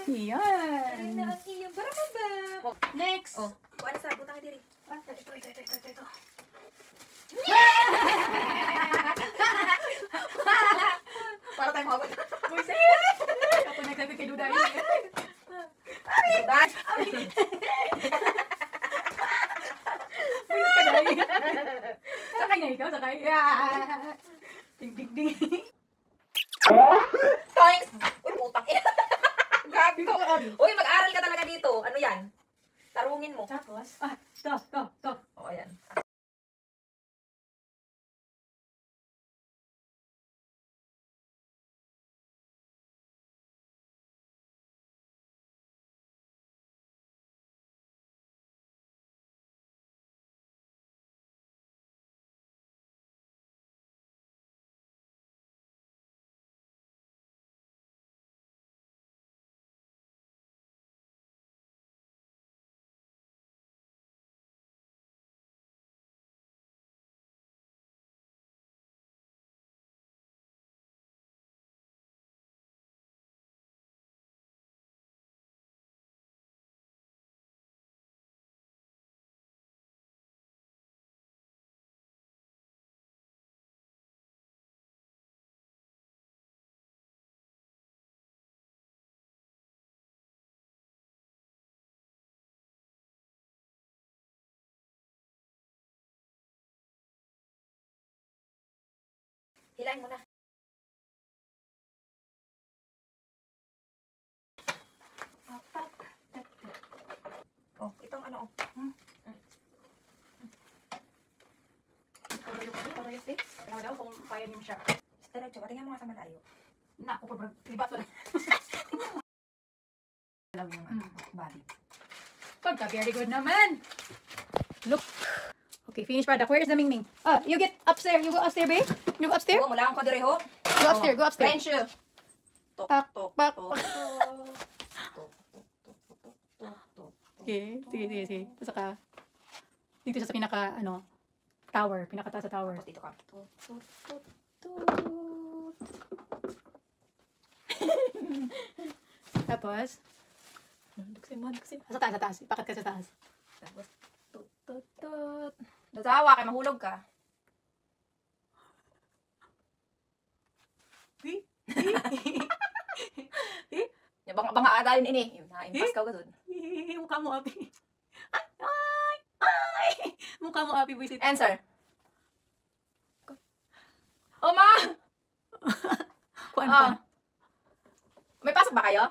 Yan. Na ang iyong barababa. Next. Oh, kuha na sa butang diri. Ito. Para tayo mawag. Ako nagsabi kay Duday. Dad. Sakay na ikaw, sakay. Ding, ding, ding. Thanks. Uy, putang ina. Gabi ko. Uy, mag-aral ka talaga dito. Ano yan? Tarungin mo. Tapos, to. O, ayan. Hilahin mo na. Oh, itong ano, oh. Parayos eh. Kaya daw kung kaya niyo siya. Diretso, patingin mo nga sa malayo. Naku, libat wala. Alam yung body. Pagka, very good naman. Look. Okay, finished product. Where is the Ming Ming? You get upstairs. You go upstairs, babe. You go upstairs. Oo, mula akong kadiri ho. Go upstairs. Go upstairs. French. Tok, Pak, tok, pak, tok, pak. tok. Okay, sige. Saka, dito siya sa pinaka, tower. Pinakataas sa tower. Tapos dito ka. Tapos, sa taas. Ipakat ka sa taas. Tapos, tut. Nasawa kay mahulog ka. Ya banga adalin ini. Na-impas ka gud. Mukha mo, Abi. Ay! Mukha mo, Abi, visit. Answer. Oh, ma! Kuan Ah. May pasok ba kayo?